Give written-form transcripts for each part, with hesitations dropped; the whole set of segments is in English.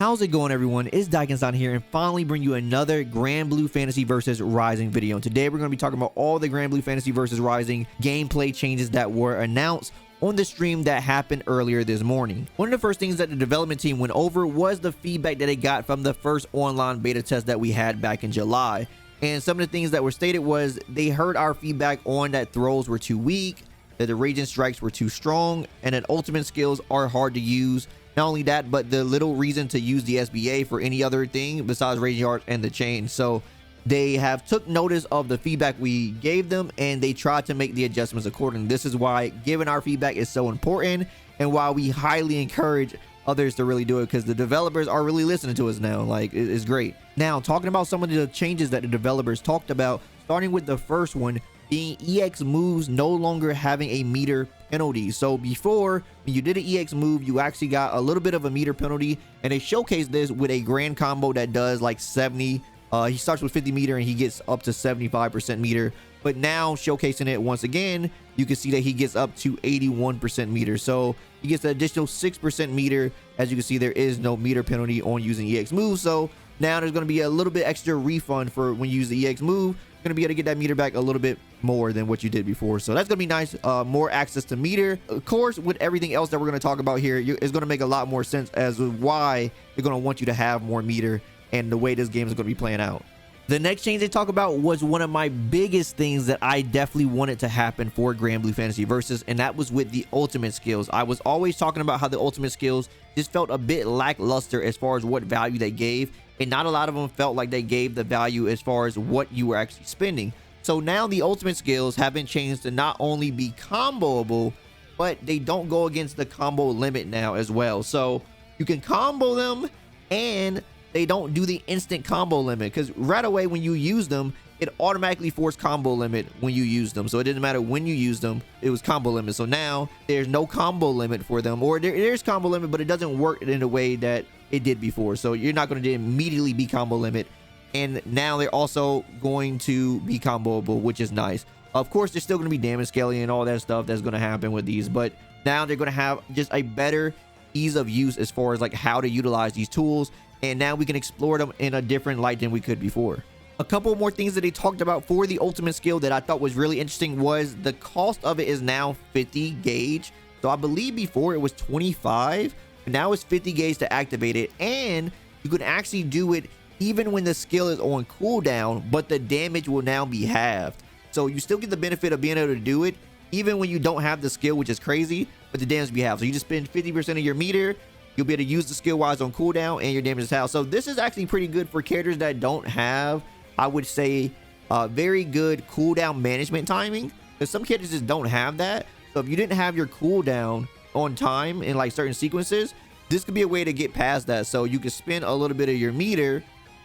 How's it going, everyone? It's Dykenstein here, and finally bring you another Granblue Fantasy Versus Rising video. And today we're going to be talking about all the Granblue Fantasy Versus Rising gameplay changes that were announced on the stream that happened earlier this morning. One of the first things that the development team went over was the feedback that they got from the first online beta test that we had back in July. And some of the things that were stated was they heard our feedback on that throws were too weak, that the raging strikes were too strong, and that ultimate skills are hard to use. Not only that, but the little reason to use the SBA for any other thing besides raging art and the chain. So they have took notice of the feedback we gave them, and they tried to make the adjustments accordingly. This is why giving our feedback is so important, and why we highly encourage others to really do it, because the developers are really listening to us now. Like, it's great. Now, talking about some of the changes that the developers talked about, starting with the first one being EX moves no longer having a meter penalty. So before, when you did an EX move, you actually got a little bit of a meter penalty, and they showcased this with a grand combo that does like 70. He starts with 50 meter and he gets up to 75% meter. But now, showcasing it once again, you can see that he gets up to 81% meter. So he gets an additional 6% meter. As you can see, there is no meter penalty on using EX moves. So now there's going to be a little bit extra refund for when you use the EX move. You're going to be able to get that meter back a little bit more than what you did before. So that's going to be nice. More access to meter. Of course, with everything else that we're going to talk about here, it's going to make a lot more sense as to why they're going to want you to have more meter and the way this game is going to be playing out. The next change they talk about was one of my biggest things that I definitely wanted to happen for Granblue Fantasy Versus, and that was with the ultimate skills. I was always talking about how the ultimate skills just felt a bit lackluster as far as what value they gave, and not a lot of them felt like they gave the value as far as what you were actually spending. So now the ultimate skills have been changed to not only be comboable, but they don't go against the combo limit now as well. So you can combo them, and they don't do the instant combo limit, because right away when you use them, it automatically forced combo limit when you use them. So it didn't matter when you used them, it was combo limit. So now there's no combo limit for them, or there's combo limit, but it doesn't work in a way that it did before. So you're not going to immediately be combo limit. And now they're also going to be comboable, which is nice. Of course, there's still going to be damage scaling and all that stuff that's going to happen with these, but now they're going to have just a better ease of use as far as like how to utilize these tools. And now we can explore them in a different light than we could before. A couple more things that they talked about for the ultimate skill that I thought was really interesting was the cost of it is now 50 gauge. So I believe before it was 25, but now it's 50 gauge to activate it. And you can actually do it even when the skill is on cooldown, but the damage will now be halved. So you still get the benefit of being able to do it even when you don't have the skill, which is crazy, but the damage will be halved. So you just spend 50% of your meter, you'll be able to use the skill wise on cooldown, and your damage is halved. So this is actually pretty good for characters that don't have, I would say, very good cooldown management timing, because some characters just don't have that. So if you didn't have your cooldown on time in like certain sequences, this could be a way to get past that. So you can spend a little bit of your meter.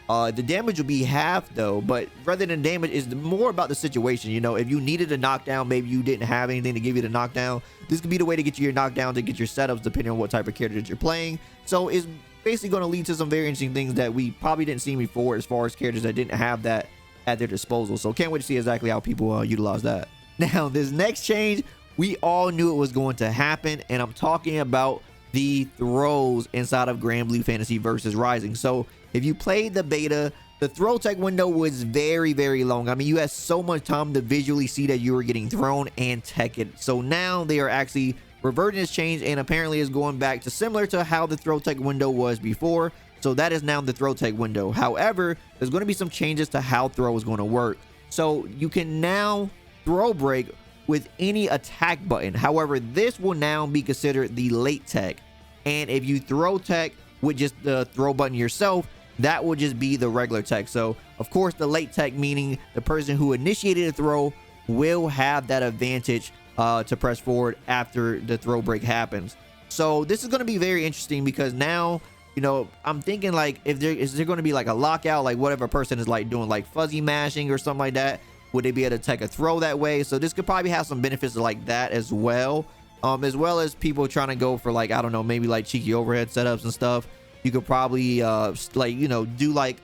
The damage will be half though, but rather than damage, is more about the situation. You know, if you needed a knockdown, maybe you didn't have anything to give you the knockdown, this could be the way to get you your knockdown, to get your setups depending on what type of character that you're playing. So it's basically going to lead to some very interesting things that we probably didn't see before as far as characters that didn't have that at their disposal. So can't wait to see exactly how people utilize that. Now, this next change, we all knew it was going to happen, and I'm talking about the throws inside of Granblue Fantasy Versus Rising. So if you played the beta, the throw tech window was very, very long. I mean, you had so much time to visually see that you were getting thrown and tech it. So now they are actually reverting this change, and apparently is going back to similar to how the throw tech window was before. So that is now the throw tech window. However, there's going to be some changes to how throw is going to work. So you can now throw break with any attack button. However, this will now be considered the late tech. And if you throw tech with just the throw button yourself, that will just be the regular tech. So of course, the late tech, meaning the person who initiated a throw, will have that advantage to press forward after the throw break happens. So this is going to be very interesting, because now, you know, I'm thinking like, if there is there going to be like a lockout, like whatever person is like doing like fuzzy mashing or something like that, would they be able to take a throw that way? So this could probably have some benefits like that as well. As well as people trying to go for like, I don't know, maybe like cheeky overhead setups and stuff. You could probably like, you know, do like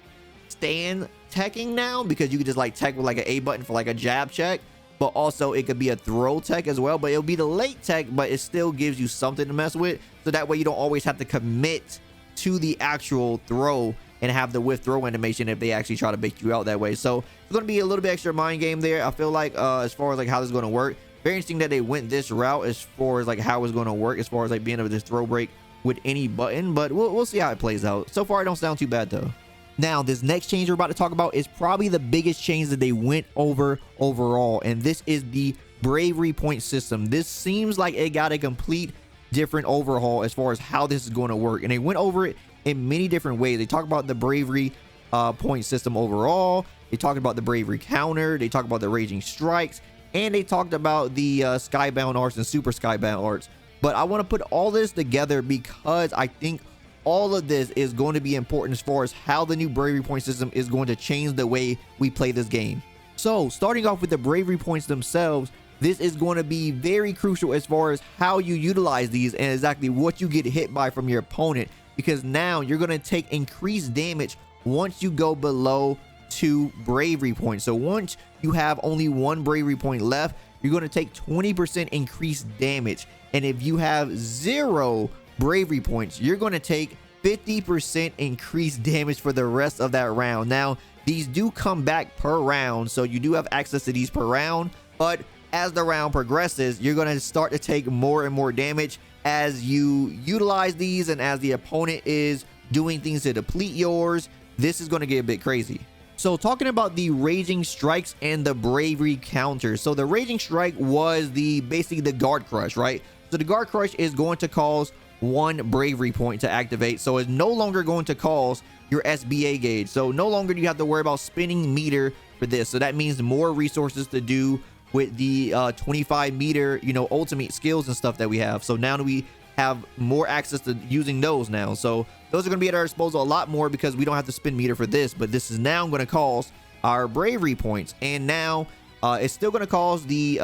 stand teching now, because you could just like tech with like an A button for like a jab check, but also it could be a throw tech as well, but it'll be the late tech, but it still gives you something to mess with, so that way you don't always have to commit to the actual throw and have the whiff throw animation if they actually try to bait you out that way. So it's going to be a little bit extra mind game there. I feel like as far as like how this is going to work, very interesting that they went this route as far as like how it's going to work, as far as like being able to just throw break with any button, but we'll see how it plays out. So far it don't sound too bad though. Now this next change we're about to talk about is probably the biggest change that they went over overall, and this is the Bravery point system. This seems like it got a complete different overhaul as far as how this is going to work, and they went over it in many different ways. They talk about the Bravery point system overall, they talked about the Bravery counter, they talked about the raging strikes, and they talked about the skybound arts and super skybound arts. But I want to put all this together because I think all of this is going to be important as far as how the new Bravery point system is going to change the way we play this game. So starting off with the Bravery points themselves, this is going to be very crucial as far as how you utilize these and exactly what you get hit by from your opponent, because now you're going to take increased damage once you go below 2 Bravery points. So once you have only 1 Bravery point left, you're going to take 20% increased damage, and if you have 0 Bravery points, you're going to take 50% increased damage for the rest of that round. Now these do come back per round, so you do have access to these per round, but as the round progresses, you're going to start to take more and more damage as you utilize these, and as the opponent is doing things to deplete yours. This is going to get a bit crazy. So talking about the raging strikes and the Bravery counter. So the raging strike was basically the guard crush, right? So the guard crush is going to cause 1 Bravery point to activate, so it's no longer going to cause your SBA gauge. So no longer do you have to worry about spinning meter for this. So that means more resources to do with the 25 meter, you know, ultimate skills and stuff that we have. So now we have more access to using those now. So those are going to be at our disposal a lot more because we don't have to spin meter for this, but this is now going to cause our Bravery points. And now it's still going to cause the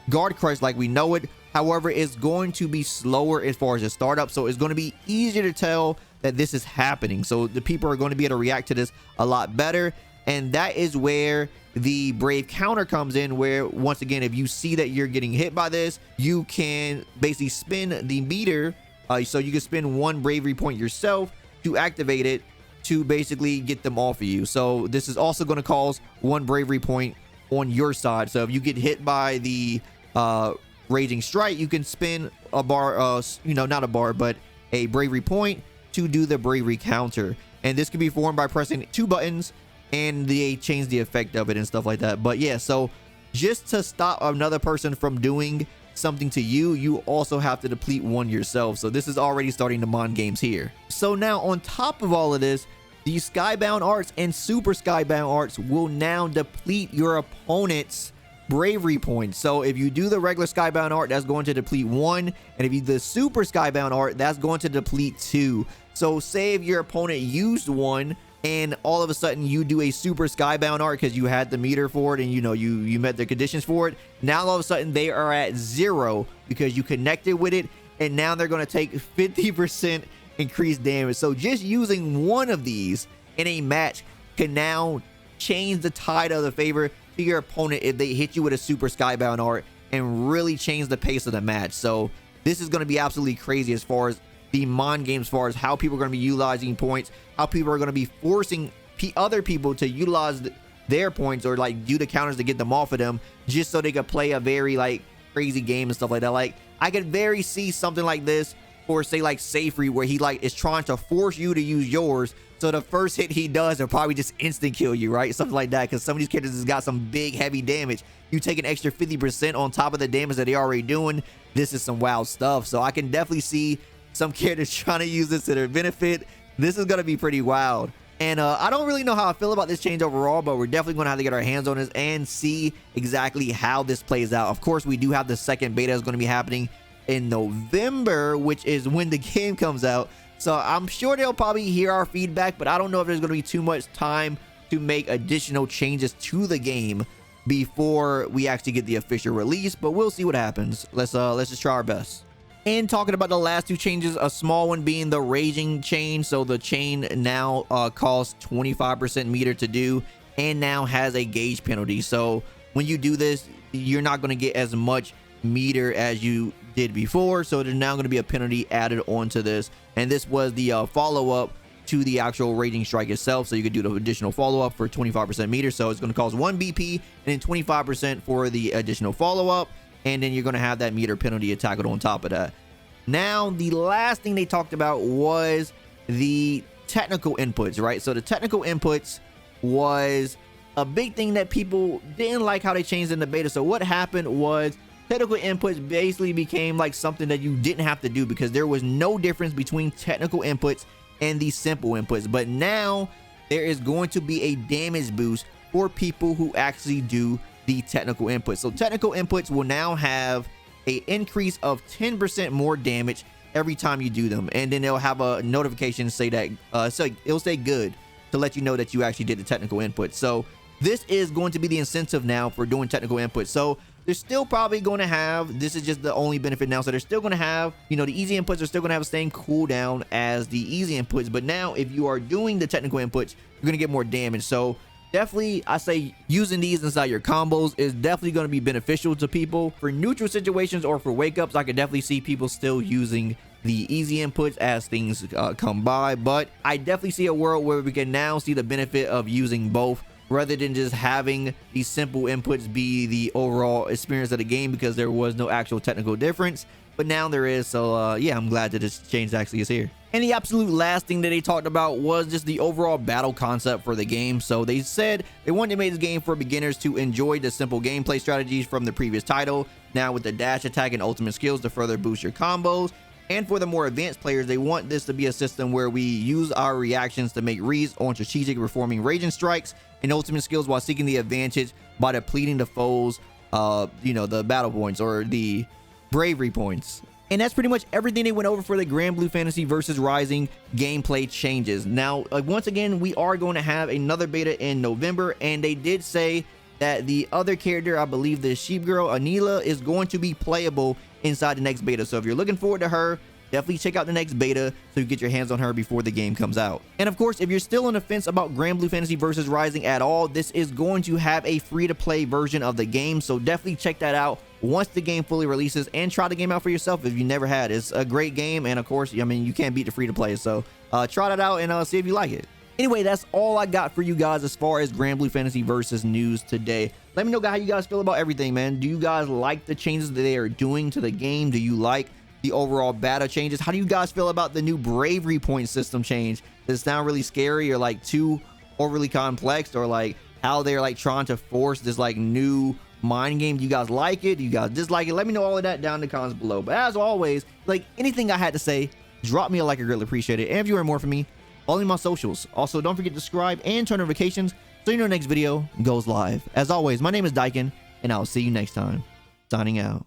guard crush like we know it. However, it's going to be slower as far as the startup, so it's going to be easier to tell that this is happening. So the people are going to be able to react to this a lot better, and that is where the Brave counter comes in, where once again, if you see that you're getting hit by this, you can basically spin the meter, so you can spend 1 Bravery point yourself to activate it to basically get them off of you. So this is also going to cause 1 Bravery point on your side. So if you get hit by the raging strike, you can spin a bar, you know, not a bar, but a Bravery point to do the Bravery counter, and this can be formed by pressing 2 buttons, and they change the effect of it and stuff like that. But yeah, so just to stop another person from doing something to you, you also have to deplete 1 yourself. So this is already starting to mon games here. So now on top of all of this, the skybound arts and super skybound arts will now deplete your opponent's Bravery points. So if you do the regular skybound art, that's going to deplete 1, and if you do the super skybound art, that's going to deplete 2. So say if your opponent used 1 and all of a sudden you do a super skybound art because you had the meter for it and you know you met the conditions for it, now all of a sudden they are at 0 because you connected with it, and now they're going to take 50% increased damage. So just using 1 of these in a match can now change the tide of the favor to your opponent if they hit you with a super skybound art and really change the pace of the match. So this is going to be absolutely crazy as far as the mon games, as far as how people are going to be utilizing points, how people are going to be forcing other people to utilize their points or like do the counters to get them off of them just so they could play a very like crazy game and stuff like that. Like I could very see something like this for say like Safri, where he like is trying to force you to use yours, so the first hit he does will probably just instant kill you, right? Something like that, because some of these characters has got some big heavy damage. You take an extra 50% on top of the damage that they're already doing. This is some wild stuff. So I can definitely see some characters trying to use this to their benefit. This is going to be pretty wild. And I don't really know how I feel about this change overall, but we're definitely going to have to get our hands on this and see exactly how this plays out. Of course, we do have the second beta is going to be happening in November, which is when the game comes out. So I'm sure they'll probably hear our feedback, but I don't know if there's going to be too much time to make additional changes to the game before we actually get the official release, but we'll see what happens. Let's just try our best. And talking about the last 2 changes, a small one being the raging chain. So the chain now costs 25% meter to do and now has a gauge penalty. So when you do this, you're not going to get as much meter as you did before. So there's now going to be a penalty added onto this, and this was the follow-up to the actual raging strike itself. So you could do the additional follow-up for 25% meter, so it's going to cost 1 BP and then 25% for the additional follow-up, and then you're going to have that meter penalty tackled on top of that. Now the last thing they talked about was the technical inputs, right? So the technical inputs was a big thing that people didn't like how they changed in the beta. So what happened was technical inputs basically became like something that you didn't have to do, because there was no difference between technical inputs and the simple inputs. But now there is going to be a damage boost for people who actually do the technical inputs. So technical inputs will now have an increase of 10% more damage every time you do them, and then they'll have a notification say that so it'll say good to let you know that you actually did the technical input. So this is going to be the incentive now for doing technical input. So they're still probably going to have, this is just the only benefit now, so they're still going to have, you know, the easy inputs are still going to have the same cooldown as the easy inputs, but now if you are doing the technical inputs, you're going to get more damage. So definitely, I say using these inside your combos is definitely going to be beneficial to people. For neutral situations or for wake ups, I could definitely see people still using the easy inputs as things come by, but I definitely see a world where we can now see the benefit of using both, rather than just having these simple inputs be the overall experience of the game, because there was no actual technical difference, but now there is. So yeah, I'm glad that this change actually is here. And the absolute last thing that they talked about was just the overall battle concept for the game. So they said they wanted to make this game for beginners to enjoy the simple gameplay strategies from the previous title, now with the dash attack and ultimate skills to further boost your combos. And for the more advanced players, they want this to be a system where we use our reactions to make reads on strategic reforming raging strikes and ultimate skills while seeking the advantage by depleting the foes, you know, the battle points or the bravery points. And that's pretty much everything they went over for the Granblue Fantasy Versus Rising gameplay changes. Now, once again, we are going to have another beta in November, and they did say that the other character, I believe the sheep girl Anila, is going to be playable inside the next beta. So if you're looking forward to her, definitely check out the next beta so you get your hands on her before the game comes out. And of course, if you're still on the fence about Granblue Fantasy Versus Rising at all, this is going to have a free-to-play version of the game, so definitely check that out once the game fully releases, and try the game out for yourself if you never had. It's a great game, and of course, I mean, you can't beat the free-to-play, so try that out and see if you like it. Anyway, that's all I got for you guys as far as Granblue Fantasy Versus news today. Let me know how you guys feel about everything, man. Do you guys like the changes that they are doing to the game? Do you like the overall battle changes? How do you guys feel about the new bravery point system change? Does it sound really scary or like too overly complex, or like how they're like trying to force this like new mind game? Do you guys like it? Do you guys dislike it? Let me know all of that down in the comments below. But as always, like anything I had to say, drop me a like. I greatly appreciate it. And if you want more from me, follow me on my socials. Also, don't forget to subscribe and turn notifications so you know the next video goes live. As always, my name is Dyken, and I'll see you next time. Signing out.